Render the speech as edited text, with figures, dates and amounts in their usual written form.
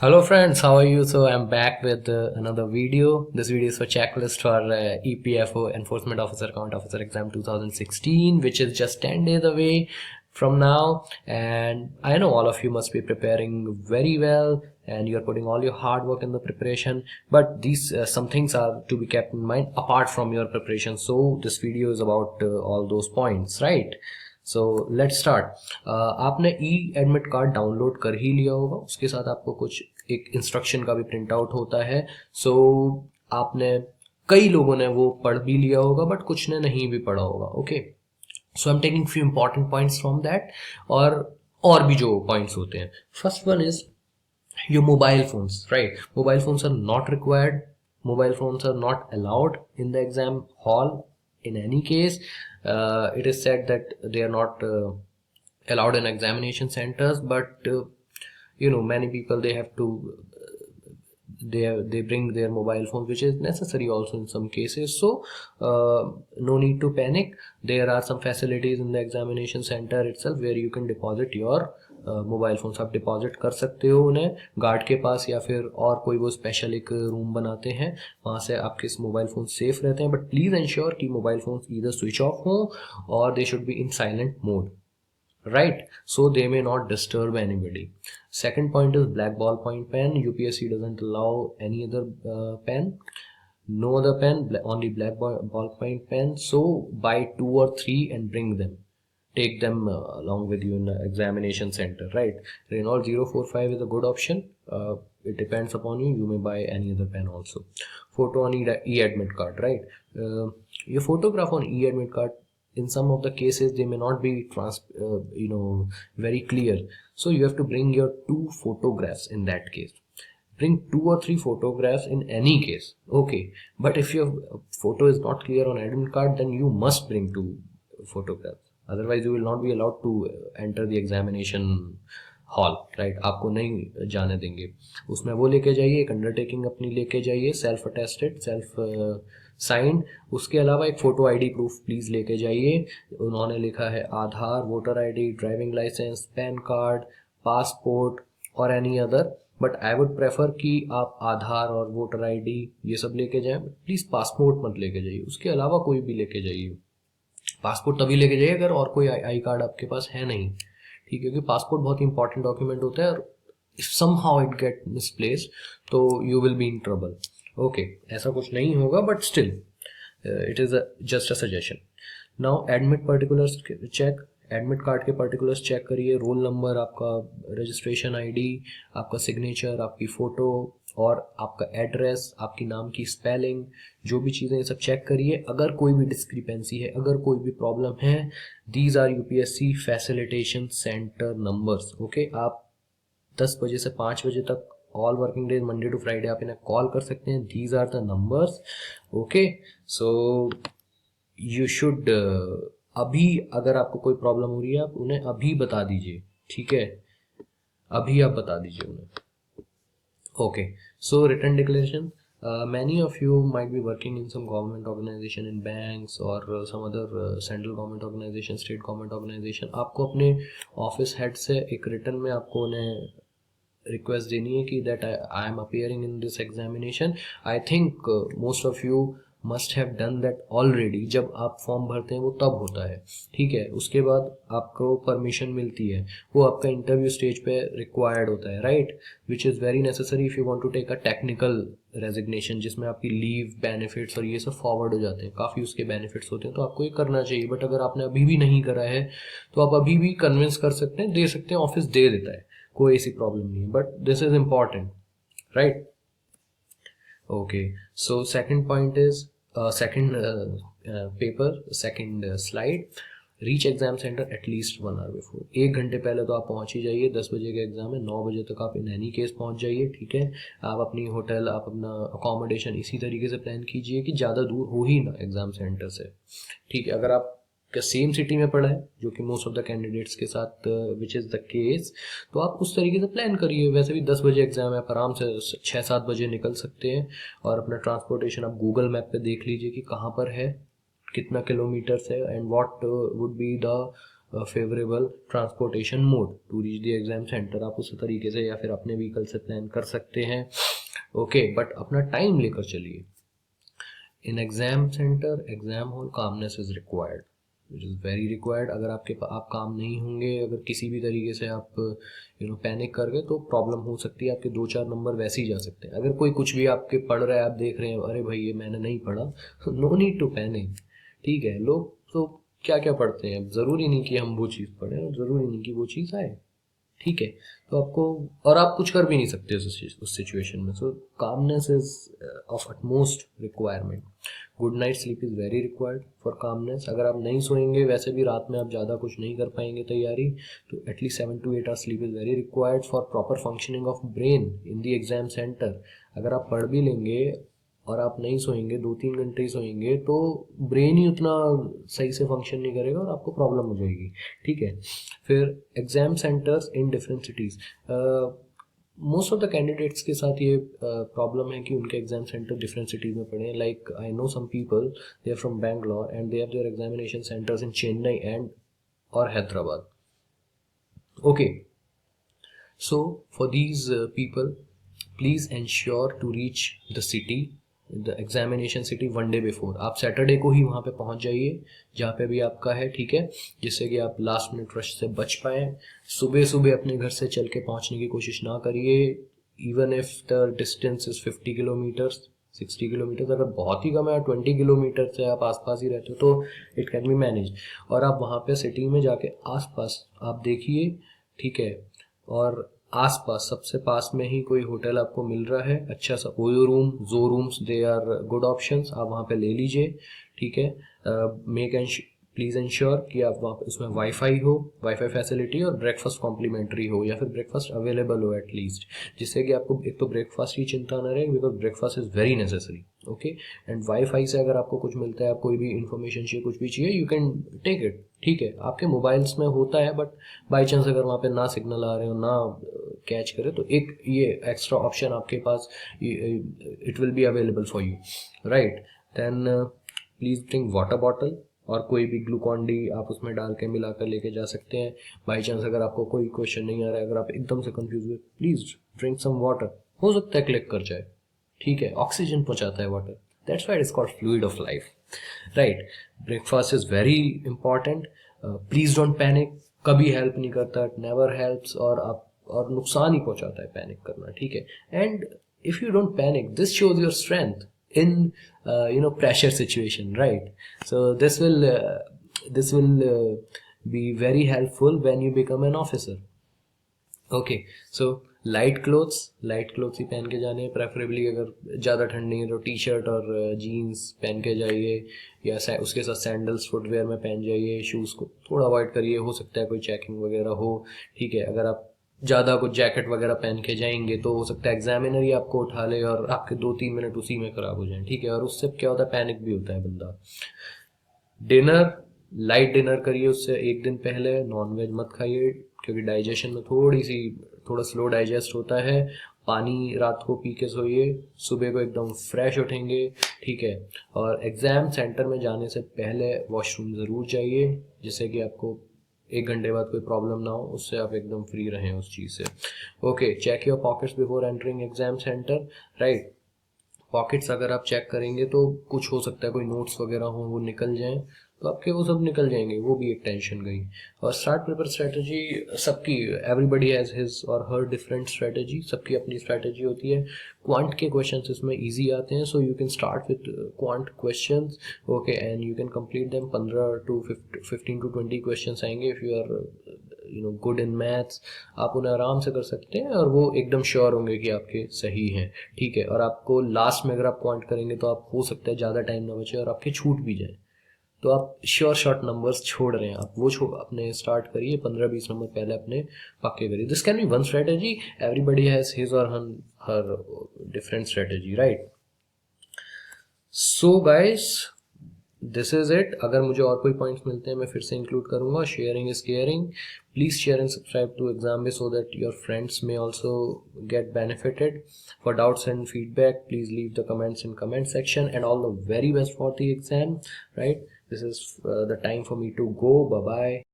Hello friends, how are you? So I'm back with another video. This video is for checklist for EPFO Enforcement Officer Account Officer Exam 2016, which is just 10 days away from now. And I know all of you must be preparing very well and you're putting all your hard work in the preparation, but these some things are to be kept in mind apart from your preparation. So this video is about all those points, right? So let start. आपने ई admit card download कर ही लिया होगा, उसके साथ आपको कुछ एक instruction का भी प्रिंट आउट होता है। सो आपने कई लोगों ने वो पढ़ भी लिया होगा बट कुछ ने नहीं भी पढ़ा होगा। Okay, so I am taking few important points from that और भी जो पॉइंट्स होते हैं। First one is your mobile phones, right? Mobile phones are not required, mobile phones are not allowed in the exam hall in any case. It is said that they are not allowed in examination centers, but many people they have to they bring their mobile phones, which is necessary also in some cases. So no need to panic. There are some facilities in the examination center itself where you can deposit your mobile phones. आप deposit कर सकते हो उन्हें guard के पास, या फिर और कोई वो स्पेशल एक रूम बनाते हैं, वहाँ से आपके मोबाइल फोन सेफ रहते हैं। बट प्लीज एंश्योर कि mobile phones either switch off हो और they should be in silent mode, right? So they may not disturb anybody. Second point is black ballpoint pen. UPSC doesn't allow any other pen, no other pen, only black ballpoint pen. So buy 2 or 3 and bring them, take them along with you in the examination center, right? Renault 045 is a good option. It depends upon you, you may buy any other pen also. Photo on e-admit card, right? Your photograph on e-admit card, in some of the cases they may not be very clear, so you have to bring your 2 photographs. In that case, bring 2 or 3 photographs in any case, okay? But if your photo is not clear on admit card, then you must bring 2 photographs, otherwise you will not be allowed to enter the examination hall, right? आपको नहीं जाने देंगे। उसमें वो लेके जाइए, एक undertaking अपनी लेके जाइए, सेल्फ अटेस्टेड, सेल्फ साइंड। उसके अलावा एक फ़ोटो आईडी प्रूफ प्लीज़ लेके जाइए। उन्होंने लिखा है Aadhaar, voter ID, driving licence, PAN card, passport और any other, but I would prefer कि आप आधार और वोटर आईडी ये सब लेके जाएं। प्लीज़ पासपोर्ट मत लेके जाइए, उसके अलावा कोई भी लेके जाइए। पासपोर्ट तभी लेके जाइए अगर और कोई आई कार्ड आपके पास है नहीं, ठीक है? क्योंकि पासपोर्ट बहुत इंपॉर्टेंट डॉक्यूमेंट होता है और if somehow it get misplaced तो you will be in trouble. Okay, ऐसा कुछ नहीं होगा but still it is just a suggestion. Now admit particulars check, admit card के पर्टिकुलर्स चेक करिए, रोल नंबर, आपका रजिस्ट्रेशन आईडी, आपका सिग्नेचर, आपकी फ़ोटो और आपका एड्रेस, आपकी नाम की स्पेलिंग, जो भी चीज़ें, ये सब चेक करिए। अगर कोई भी डिस्क्रिपेंसी है, अगर कोई भी प्रॉब्लम है, these are UPSC facilitation centre numbers, okay? आप 10 बजे से 5 बजे तक all working days, Monday to Friday, आप इन्हें कॉल कर सकते हैं। These are the numbers, okay? So you should अभी अगर आपको कोई प्रॉब्लम हो रही है, आप उन्हें अभी बता दीजिए, ठीक है? अभी आप बता दीजिए उन्हें। Okay, so written declaration. Many of you might be working in some government organization, in banks or some other central government organization, state government organization. आपको अपने ऑफिस हेड से एक रिटर्न में आपको उन्हें रिक्वेस्ट देनी है कि that I am appearing in this examination. I think most of you must have done that already. जब आप फॉर्म भरते हैं वो तब होता है, ठीक है? उसके बाद आपको परमिशन मिलती है, वो आपका इंटरव्यू स्टेज पे रिक्वायर्ड होता है, right? Which is very necessary if you want to take a technical resignation, जिसमें आपकी लीव, बेनिफिट्स और ये सब फॉरवर्ड हो जाते हैं, काफ़ी उसके बेनिफिट्स होते हैं, तो आपको ये करना चाहिए। बट अगर आपने अभी भी नहीं करा है तो आप अभी भी कन्विंस कर सकते हैं, दे सकते हैं, ऑफिस दे देता है, कोई ऐसी प्रॉब्लम नहीं है। But this is important, right? Okay, so second point is second paper, second slide, reach exam centre at least 1 hour before. 1 घंटे पहले तो आप पहुंच ही जाइए। 10 बजे का एग्जाम है, 9 बजे तक आप इन एनी केस पहुंच जाइए, ठीक है? आप अपनी होटल, आप अपना अकोमोडेशन इसी तरीके से प्लान कीजिए कि ज़्यादा दूर हो ही ना एग्जाम सेंटर से, ठीक है? अगर आप का सेम सिटी में पड़ा है, जो कि मोस्ट ऑफ द कैंडिडेट्स के साथ विच इज़ द केस, तो आप उस तरीके से प्लान करिए। वैसे भी 10 बजे एग्जाम है, आप आराम से 6-7 बजे निकल सकते हैं और अपना ट्रांसपोर्टेशन आप गूगल मैप पे देख लीजिए कि कहाँ पर है, कितना किलोमीटर्स है, and what would be the favourable transportation mode to reach the exam centre. आप उस तरीके से या फिर अपने व्हीकल से प्लान कर सकते हैं। ओके, बट अपना टाइम लेकर चलिए। In exam centre, exam hall, calmness is required, which is very required. अगर आप काम नहीं होंगे, अगर किसी भी तरीके से आप पैनिक कर गए तो प्रॉब्लम हो सकती है, आपके 2-4 नंबर वैसे ही जा सकते हैं। अगर कोई कुछ भी आपके पढ़ रहा है, आप देख रहे हैं अरे भाई ये मैंने नहीं पढ़ा, नो नीड टू पैनिक। ठीक है, लोग तो क्या क्या पढ़ते हैं, ज़रूरी नहीं कि हम वो चीज़ पढ़ें और ज़रूरी नहीं कि वो चीज़ आए। ठीक है, तो आपको, और आप कुछ कर भी नहीं सकते उस सिचुएशन में। So calmness is of utmost requirement. Good night sleep is very required for calmness. अगर आप नहीं सोएंगे, वैसे भी रात में आप ज़्यादा कुछ नहीं कर पाएंगे तैयारी, तो at least 7 to 8 hours sleep is very required for proper functioning of brain in the exam centre. अगर आप पढ़ भी लेंगे और आप नहीं सोएंगे, 2-3 घंटे ही सोएंगे, तो ब्रेन ही उतना सही से फंक्शन नहीं करेगा और आपको प्रॉब्लम हो जाएगी। ठीक है, फिर exam centres in different cities. Most of the candidates के साथ ये प्रॉब्लम है कि उनके एग्जाम सेंटर डिफरेंट सिटीज़ में पड़े हैं। Like I know some people, they are from Bangalore and they have their examination centres in Chennai and और Hyderabad. Okay, so for these people, please ensure to reach the city, the examination city 1 day before. आप Saturday को ही वहाँ पे पहुँच जाइए जहाँ पे भी आपका है। ठीक है, जिससे कि आप लास्ट मिनट रश से बच पाएँ। सुबह सुबह अपने घर से चल के पहुँचने की कोशिश ना करिए, even if the distance is 50 kilometres, 60 kilometres. अगर बहुत ही कम है, 20 किलोमीटर से आप आसपास ही रहते हो, तो इट कैन बी मैनेज। और आप वहाँ पे सिटी में जाके आसपास आप देखिए। ठीक है, और आसपास सबसे पास में ही कोई होटल आपको मिल रहा है अच्छा सा, ओयो रूम, जो rooms, they are good options, आप वहाँ पे ले लीजिए। ठीक है, प्लीज़ इंश्योर कि आप वहाँ पे उसमें वाईफाई हो, वाईफाई फैसिलिटी, और ब्रेकफास्ट कॉम्प्लीमेंट्री हो या फिर ब्रेकफास्ट अवेलेबल हो एटलीस्ट, जिससे कि आपको एक तो ब्रेकफास्ट की चिंता ना रहे, because breakfast is very necessary. Okay, and wifi से अगर आपको कुछ मिलता है, आप कोई भी इन्फॉर्मेशन चाहिए, कुछ भी चाहिए, यू कैन टेक इट। ठीक है, आपके मोबाइल्स में होता है, बट बाई चांस अगर वहाँ पे ना सिग्नल आ रहे हो, ना कैच करे, तो एक ये एक्स्ट्रा ऑप्शन आपके पास, it will be available for you, right. Then please drink water bottle, और कोई भी ग्लूकॉन डी आप उसमें डाल के मिला कर लेके जा सकते हैं। बाई चांस अगर आपको कोई क्वेश्चन नहीं आ रहा है, अगर आप एकदम से कंफ्यूज हुए, प्लीज़ ड्रिंक सम वाटर, हो सकता है क्लिक कर जाए। ठीक है, ऑक्सीजन पहुंचाता है water, that's why it's called fluid of life, right. Breakfast is very important. Please don't panic, कभी हेल्प नहीं करता, इट नेवर हेल्प्स, और नुकसान ही पहुंचाता है पैनिक करना। ठीक है, and if you don't panic, this shows your strength in pressure situation, right? So this will be very helpful when you become an officer. Okay, so light clothes ही पहन के जाने, प्रेफरेबली अगर ज़्यादा ठंड नहीं है तो टी शर्ट और जीन्स पहन के जाइए, या उसके साथ सैंडल्स फुटवेयर में पहन जाइए। शूज़ को थोड़ा अवॉइड करिए, हो सकता है कोई चेकिंग वगैरह हो। ठीक है, अगर आप ज़्यादा कुछ जैकेट वगैरह पहन के जाएंगे तो हो सकता है एग्जामिनर ही आपको उठा ले और आपके 2-3 मिनट उसी में ख़राब हो जाए। ठीक है, और उससे क्या होता है, पैनिक भी होता है बंदा। डिनर, लाइट डिनर करिए, उससे एक दिन पहले नॉनवेज मत खाइए, क्योंकि डाइजेशन में थोड़ा स्लो डाइजेस्ट होता है। पानी रात को पी के सोइए, सुबह को एकदम फ्रेश उठेंगे। ठीक है, और एग्ज़ाम सेंटर में जाने से पहले वॉशरूम ज़रूर जाइए, जिससे कि आपको 1 घंटे बाद कोई प्रॉब्लम ना हो, उससे आप एकदम फ्री रहें उस चीज़ से। Okay, check your pockets before entering exam centre, right. Pockets अगर आप चेक करेंगे तो कुछ हो सकता है कोई नोट्स वगैरह हो वो निकल जाएं, तो आपके वो सब निकल जाएंगे, वो भी एक टेंशन गई। और स्टार्ट पेपर स्ट्रेटजी सबकी, everybody has his or her different strategy, सबकी अपनी स्ट्रेटजी होती है। क्वांट के क्वेश्चंस इसमें इजी आते हैं, so you can start with quant questions, okay, and you can complete them. 15 to 20 questions आएंगे। If you are good in maths, आप उन्हें आराम से कर सकते हैं, और वो एकदम श्योर होंगे कि आपके सही हैं। ठीक है, और आपको लास्ट में अगर आप क्वांट करेंगे तो आप, हो सकता है ज़्यादा टाइम ना बचे और आपके छूट भी जाए, तो आप श्योर शॉर्ट नंबर्स छोड़ रहे हैं, आप वो अपने स्टार्ट करिए, 15-20 नंबर पहले अपने पक्के करिए। This can be one strategy, everybody has his or her different strategy, right. So guys, this is it. अगर मुझे और कोई पॉइंट्स मिलते हैं मैं फिर से इंक्लूड करूंगा। Sharing is caring, please share and subscribe to exam so that your friends may also get benefited. For doubts and feedback, please leave the comments in comment section, and all the very best for the exam, right? This is the time for me to go. Bye bye.